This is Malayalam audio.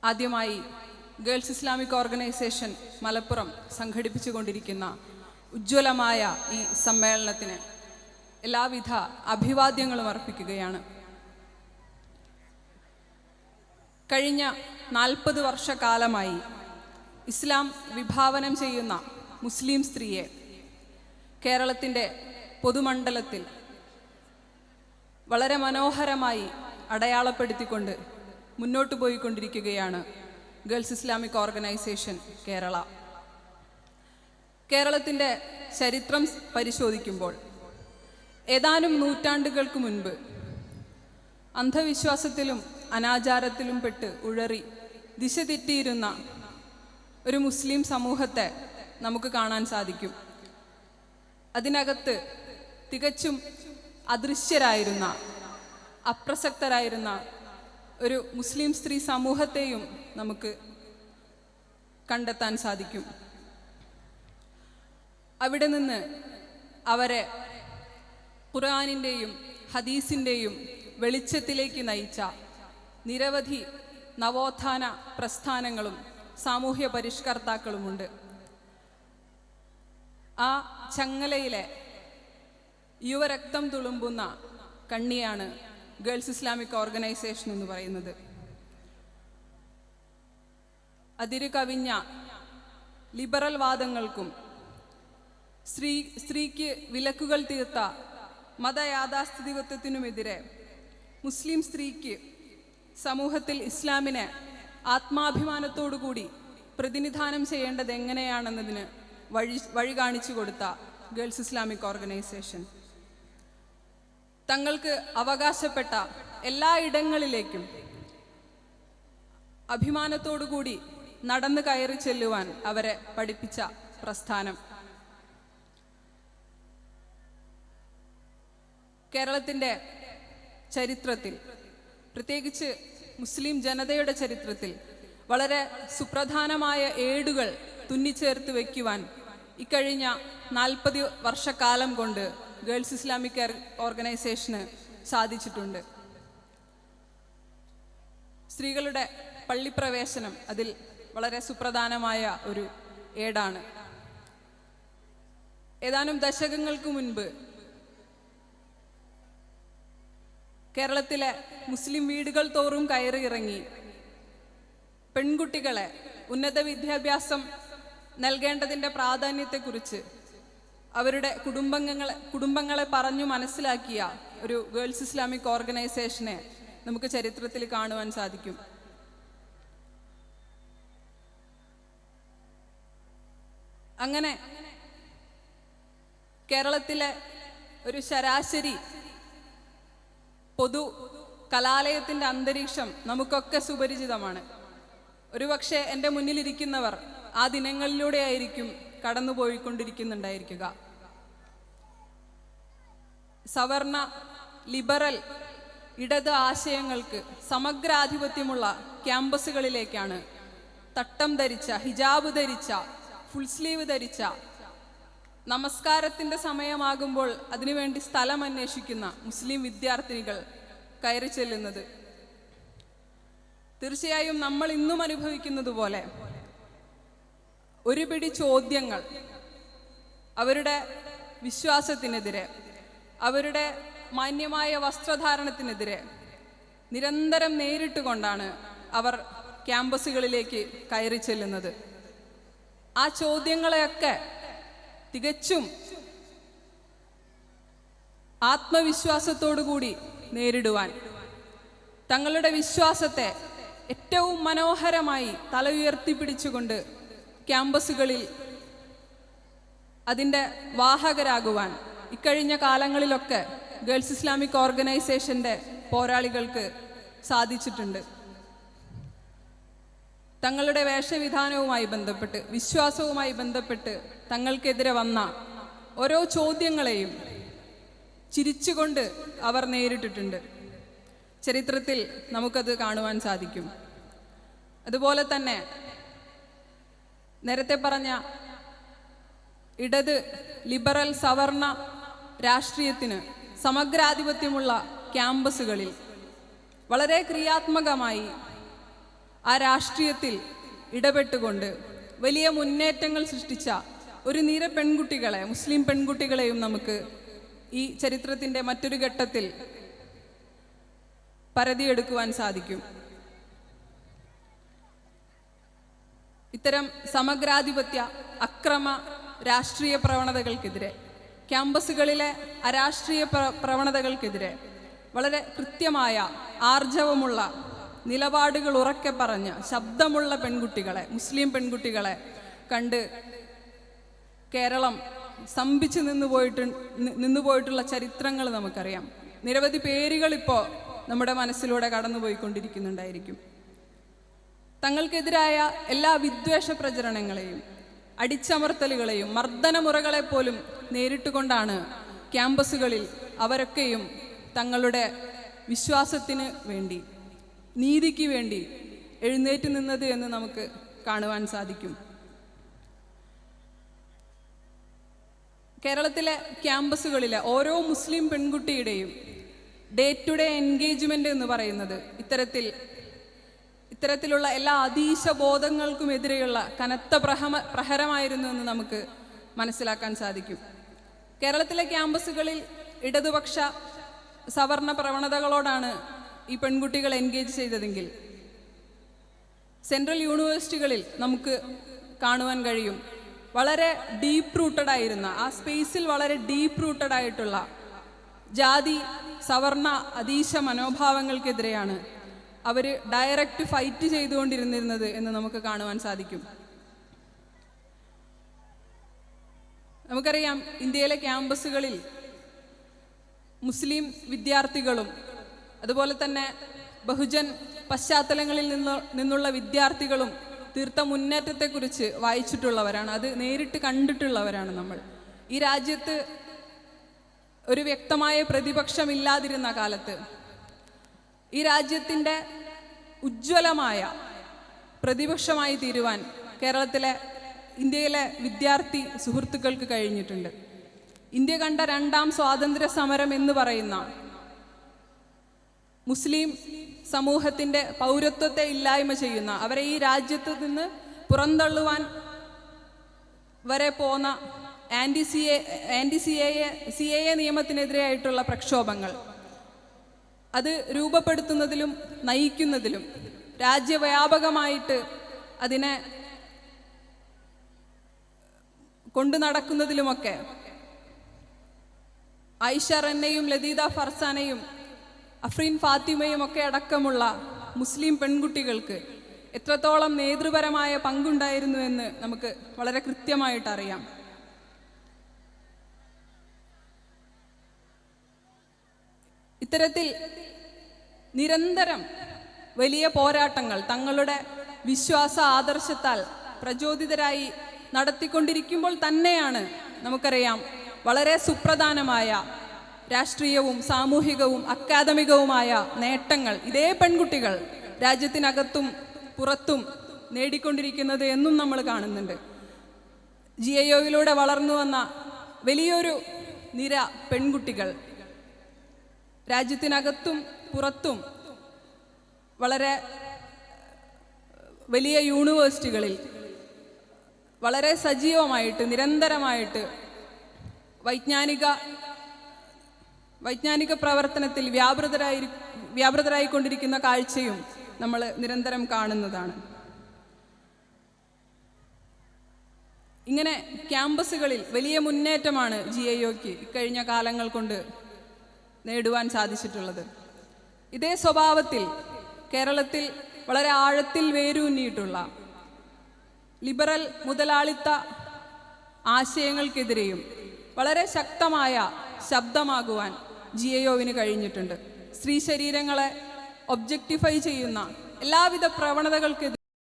ആദ്യമായി ഗേൾസ് ഇസ്ലാമിക് ഓർഗനൈസേഷൻ മലപ്പുറം സംഘടിപ്പിച്ചുകൊണ്ടിരിക്കുന്ന ഉജ്ജ്വലമായ ഈ സമ്മേളനത്തിന് എല്ലാവിധ അഭിവാദ്യങ്ങളും അർപ്പിക്കുകയാണ്. കഴിഞ്ഞ 40 വർഷക്കാലമായി ഇസ്ലാം വിഭാവനം ചെയ്യുന്ന മുസ്ലിം സ്ത്രീയെ കേരളത്തിൻ്റെ പൊതുമണ്ഡലത്തിൽ വളരെ മനോഹരമായി അടയാളപ്പെടുത്തിക്കൊണ്ട് മുന്നോട്ട് പോയിക്കൊണ്ടിരിക്കുകയാണ് ഗേൾസ് ഇസ്ലാമിക് ഓർഗനൈസേഷൻ കേരള. കേരളത്തിൻ്റെ ചരിത്രം പരിശോധിക്കുമ്പോൾ ഏതാനും നൂറ്റാണ്ടുകൾക്ക് മുൻപ് അന്ധവിശ്വാസത്തിലും അനാചാരത്തിലും പെട്ട് ഉഴറി ദിശ തെറ്റിയിരുന്ന ഒരു മുസ്ലിം സമൂഹത്തെ നമുക്ക് കാണാൻ സാധിക്കും. അതിനകത്ത് തികച്ചും അദൃശ്യരായിരുന്ന, അപ്രസക്തരായിരുന്ന ഒരു മുസ്ലിം സ്ത്രീ സമൂഹത്തെയും നമുക്ക് കണ്ടെത്താൻ സാധിക്കും. അവിടെ നിന്ന് അവരെ ഖുർആനിൻ്റെയും ഹദീസിൻ്റെയും വെളിച്ചത്തിലേക്ക് നയിച്ച നിരവധി നവോത്ഥാന പ്രസ്ഥാനങ്ങളും സാമൂഹ്യ പരിഷ്കർത്താക്കളുമുണ്ട്. ആ ചങ്ങലയിലെ യുവരക്തം തുളുമ്പുന്ന കണ്ണിയാണ് ഗേൾസ് ഇസ്ലാമിക് ഓർഗനൈസേഷൻ എന്ന് പറയുന്നത്. അതിരു കവിഞ്ഞ ലിബറൽ വാദങ്ങൾക്കും സ്ത്രീക്ക് വിലക്കുകൾ തീർത്ത മതയാഥാസ്ഥിതികത്വത്തിനുമെതിരെ മുസ്ലിം സ്ത്രീക്ക് സമൂഹത്തിൽ ഇസ്ലാമിനെ ആത്മാഭിമാനത്തോടുകൂടി പ്രതിനിധാനം ചെയ്യേണ്ടത് എങ്ങനെയാണെന്നതിന് വഴി കാണിച്ചു കൊടുത്ത ഗേൾസ് ഇസ്ലാമിക് ഓർഗനൈസേഷൻ തങ്ങൾക്ക് അവകാശപ്പെട്ട എല്ലാ ഇടങ്ങളിലേക്കും അഭിമാനത്തോടുകൂടി നടന്നു കയറി ചെല്ലുവാൻ അവരെ പഠിപ്പിച്ച പ്രസ്ഥാനം. കേരളത്തിൻ്റെ ചരിത്രത്തിൽ, പ്രത്യേകിച്ച് മുസ്ലിം ജനതയുടെ ചരിത്രത്തിൽ വളരെ സുപ്രധാനമായ ഏടുകൾ തുന്നിച്ചേർത്ത് വയ്ക്കുവാൻ ഇക്കഴിഞ്ഞ 40 വർഷക്കാലം കൊണ്ട് ഗേൾസ് ഇസ്ലാമിക് ഓർഗനൈസേഷന് സാധിച്ചിട്ടുണ്ട്. സ്ത്രീകളുടെ പള്ളിപ്രവേശനം അതിൽ വളരെ സുപ്രധാനമായ ഒരു ഏടാണ്. ഏതാനും ദശകങ്ങൾക്ക് മുൻപ് കേരളത്തിലെ മുസ്ലിം വീടുകൾ തോറും കയറി ഇറങ്ങി പെൺകുട്ടികളെ ഉന്നത വിദ്യാഭ്യാസം നൽകേണ്ടതിൻ്റെ പ്രാധാന്യത്തെക്കുറിച്ച് അവരുടെ കുടുംബങ്ങളെ പറഞ്ഞു മനസ്സിലാക്കിയ ഒരു ഗേൾസ് ഇസ്ലാമിക് ഓർഗനൈസേഷനെ നമുക്ക് ചരിത്രത്തിൽ കാണുവാൻ സാധിക്കും. അങ്ങനെ കേരളത്തിലെ ഒരു ശരാശരി പൊതു കലാലയത്തിൻ്റെ അന്തരീക്ഷം നമുക്കൊക്കെ സുപരിചിതമാണ്. ഒരുപക്ഷെ എൻ്റെ മുന്നിലിരിക്കുന്നവർ ആ ദിനങ്ങളിലൂടെ ആയിരിക്കും കടന്നുപോയിക്കൊണ്ടിരിക്കുന്നുണ്ടായിരിക്കുക. സവർണ, ലിബറൽ, ഇടത് ആശയങ്ങൾക്ക് സമഗ്രാധിപത്യമുള്ള ക്യാമ്പസുകളിലേക്കാണ് തട്ടം ധരിച്ച, ഹിജാബ് ധരിച്ച, ഫുൾ സ്ലീവ് ധരിച്ച, നമസ്കാരത്തിൻ്റെ സമയമാകുമ്പോൾ അതിനുവേണ്ടി സ്ഥലം അന്വേഷിക്കുന്ന മുസ്ലിം വിദ്യാർത്ഥിനികൾ കയറി ചെല്ലുന്നത്. തീർച്ചയായും നമ്മൾ ഇന്നും അനുഭവിക്കുന്നത് പോലെ ഒരു പിടി ചോദ്യങ്ങൾ അവരുടെ വിശ്വാസത്തിനെതിരെ, അവരുടെ മാന്യമായ വസ്ത്രധാരണത്തിനെതിരെ നിരന്തരം നേരിട്ടുകൊണ്ടാണ് അവർ ക്യാമ്പസുകളിലേക്ക് കയറി ചെല്ലുന്നത്. ആ ചോദ്യങ്ങളെയൊക്കെ തികച്ചും ആത്മവിശ്വാസത്തോടുകൂടി നേരിടുവാൻ, തങ്ങളുടെ വിശ്വാസത്തെ ഏറ്റവും മനോഹരമായി തല ഉയർത്തിപ്പിടിച്ചുകൊണ്ട് ക്യാമ്പസുകളിൽ അതിൻ്റെ വാഹകരാകുവാൻ ഇക്കഴിഞ്ഞ കാലങ്ങളിലൊക്കെ ഗേൾസ് ഇസ്ലാമിക് ഓർഗനൈസേഷൻ്റെ പോരാളികൾക്ക് സാധിച്ചിട്ടുണ്ട്. തങ്ങളുടെ വേഷവിധാനവുമായി ബന്ധപ്പെട്ട്, വിശ്വാസവുമായി ബന്ധപ്പെട്ട് തങ്ങൾക്കെതിരെ വന്ന ഓരോ ചോദ്യങ്ങളെയും ചിരിച്ചുകൊണ്ട് അവർ നേരിട്ടിട്ടുണ്ട്. ചരിത്രത്തിൽ നമുക്കത് കാണുവാൻ സാധിക്കും. അതുപോലെ തന്നെ നേരത്തെ പറഞ്ഞ ഇടത്, ലിബറൽ, സവർണ രാഷ്ട്രീയത്തിന് സമഗ്രാധിപത്യമുള്ള ക്യാമ്പസുകളിൽ വളരെ ക്രിയാത്മകമായി ആ രാഷ്ട്രീയത്തിൽ ഇടപെട്ടുകൊണ്ട് വലിയ മുന്നേറ്റങ്ങൾ സൃഷ്ടിച്ച ഒരു നിര പെൺകുട്ടികളെ, മുസ്ലിം പെൺകുട്ടികളെയും നമുക്ക് ഈ ചരിത്രത്തിൻ്റെ മറ്റൊരു ഘട്ടത്തിൽ പരതിയെടുക്കുവാൻ സാധിക്കും. ഇത്തരം സമഗ്രാധിപത്യ അക്രമ രാഷ്ട്രീയ പ്രവണതകൾക്കെതിരെ, ക്യാമ്പസുകളിലെ അരാഷ്ട്രീയ പ്രവണതകൾക്കെതിരെ വളരെ കൃത്യമായ ആർജവമുള്ള നിലപാടുകൾ ഉറക്കെ പറഞ്ഞ ശബ്ദമുള്ള പെൺകുട്ടികളെ, മുസ്ലിം പെൺകുട്ടികളെ കണ്ട് കേരളം സ്തംഭിച്ച് നിന്നുപോയിട്ടുള്ള ചരിത്രങ്ങൾ നമുക്കറിയാം. നിരവധി പേരുകൾ ഇപ്പോൾ നമ്മുടെ മനസ്സിലൂടെ കടന്നുപോയിക്കൊണ്ടിരിക്കുന്നുണ്ടായിരിക്കും. തങ്ങൾക്കെതിരായ എല്ലാ വിദ്വേഷ പ്രചരണങ്ങളെയും അടിച്ചമർത്തലുകളെയും മർദ്ദനമുറകളെപ്പോലും നേരിട്ടുകൊണ്ടാണ് ക്യാമ്പസുകളിൽ അവരൊക്കെയും തങ്ങളുടെ വിശ്വാസത്തിന് വേണ്ടി, നീതിക്ക് വേണ്ടി എഴുന്നേറ്റ് നിന്നത് എന്ന് നമുക്ക് കാണുവാൻ സാധിക്കും. കേരളത്തിലെ ക്യാമ്പസുകളിലെ ഓരോ മുസ്ലിം പെൺകുട്ടിയുടെയും ഡേ ടു ഡേ എൻഗേജ്മെൻ്റ് എന്ന് പറയുന്നത് ഇത്തരത്തിലുള്ള എല്ലാ അതീശബോധങ്ങൾക്കുമെതിരെയുള്ള കനത്ത പ്രഹരമായിരുന്നു എന്ന് നമുക്ക് മനസ്സിലാക്കാൻ സാധിക്കും. കേരളത്തിലെ ക്യാമ്പസുകളിൽ ഇടതുപക്ഷ സവർണ പ്രവണതകളോടാണ് ഈ പെൺകുട്ടികൾ എൻഗേജ് ചെയ്തതെങ്കിൽ സെൻട്രൽ യൂണിവേഴ്സിറ്റികളിൽ നമുക്ക് കാണുവാൻ കഴിയും വളരെ ഡീപ്പ് റൂട്ടഡ് ആയിരുന്ന, ആ സ്പേസിൽ വളരെ ഡീപ്പ് റൂട്ടഡ് ആയിട്ടുള്ള ജാതി സവർണ അതീശ മനോഭാവങ്ങൾക്കെതിരെയാണ് അവർ ഡയറക്റ്റ് ഫൈറ്റ് ചെയ്തുകൊണ്ടിരുന്നിരുന്നത് എന്ന് നമുക്ക് കാണുവാൻ സാധിക്കും. നമുക്കറിയാം, ഇന്ത്യയിലെ ക്യാമ്പസുകളിൽ മുസ്ലിം വിദ്യാർത്ഥികളും അതുപോലെ തന്നെ ബഹുജൻ പശ്ചാത്തലങ്ങളിൽ നിന്നുള്ള വിദ്യാർത്ഥികളും തീർത്ത മുന്നേറ്റത്തെക്കുറിച്ച് വായിച്ചിട്ടുള്ളവരാണ്, അത് നേരിട്ട് കണ്ടിട്ടുള്ളവരാണ് നമ്മൾ. ഈ രാജ്യത്ത് ഒരു വ്യക്തമായ പ്രതിപക്ഷമില്ലാതിരുന്ന കാലത്ത് ഈ രാജ്യത്തിൻ്റെ ഉജ്ജ്വലമായ പ്രതിപക്ഷമായി തീരുവാൻ ഇന്ത്യയിലെ വിദ്യാർത്ഥി സുഹൃത്തുക്കൾക്ക് കഴിഞ്ഞിട്ടുണ്ട്. ഇന്ത്യ കണ്ട രണ്ടാം സ്വാതന്ത്ര്യ സമരം എന്ന് പറയുന്ന മുസ്ലിം സമൂഹത്തിൻ്റെ പൗരത്വത്തെ ഇല്ലായ്മ ചെയ്യുന്ന, അവരെ ഈ രാജ്യത്ത് നിന്ന് പുറന്തള്ളുവാൻ വരെ പോന്ന സി എ എ നിയമത്തിനെതിരെയായിട്ടുള്ള പ്രക്ഷോഭങ്ങൾ, അത് രൂപപ്പെടുത്തുന്നതിലും നയിക്കുന്നതിലും രാജ്യവ്യാപകമായിട്ട് അതിനെ കൊണ്ടു നടക്കുന്നതിലുമൊക്കെ ആയിഷ റന്നയും ലതീദ ഫർസാനയും അഫ്രീൻ ഫാത്തിമയും ഒക്കെ അടക്കമുള്ള മുസ്ലിം പെൺകുട്ടികൾക്ക് എത്രത്തോളം നേതൃപരമായ പങ്കുണ്ടായിരുന്നു എന്ന് നമുക്ക് വളരെ കൃത്യമായിട്ട് അറിയാം. ഇത്തരത്തിൽ നിരന്തരം വലിയ പോരാട്ടങ്ങൾ തങ്ങളുടെ വിശ്വാസ ആദർശത്താൽ പ്രചോദിതരായി നടത്തിക്കൊണ്ടിരിക്കുമ്പോൾ തന്നെയാണ് നമുക്കറിയാം വളരെ സുപ്രധാനമായ രാഷ്ട്രീയവും സാമൂഹികവും അക്കാദമികവുമായ നേട്ടങ്ങൾ ഇതേ പെൺകുട്ടികൾ രാജ്യത്തിനകത്തും പുറത്തും നേടിക്കൊണ്ടിരിക്കുന്നത് എന്നും നമ്മൾ കാണുന്നുണ്ട്. GIOയിലൂടെ വളർന്നു വന്ന വലിയൊരു നിര പെൺകുട്ടികൾ രാജ്യത്തിനകത്തും പുറത്തും വളരെ വലിയ യൂണിവേഴ്സിറ്റികളിൽ വളരെ സജീവമായിട്ട് നിരന്തരമായിട്ട് വൈജ്ഞാനിക പ്രവർത്തനത്തിൽ വ്യാപൃതരായിക്കൊണ്ടിരിക്കുന്ന കാഴ്ചയും നമ്മൾ നിരന്തരം കാണുന്നതാണ്. ഇങ്ങനെ ക്യാമ്പസുകളിൽ വലിയ മുന്നേറ്റമാണ് GIOയ്ക്ക് ഇക്കഴിഞ്ഞ കാലങ്ങൾ കൊണ്ട് നേടുവാൻ സാധിച്ചിട്ടുള്ളത്. ഇതേ സ്വഭാവത്തിൽ കേരളത്തിൽ വളരെ ആഴത്തിൽ വേരൂന്നിയിട്ടുള്ള ലിബറൽ മുതലാളിത്ത ആശയങ്ങൾക്കെതിരെയും വളരെ ശക്തമായ ശബ്ദമാകുവാൻ GIOവിന് കഴിഞ്ഞിട്ടുണ്ട്. സ്ത്രീ ശരീരങ്ങളെ ഒബ്ജക്റ്റിഫൈ ചെയ്യുന്ന എല്ലാവിധ പ്രവണതകൾക്കെതിരെ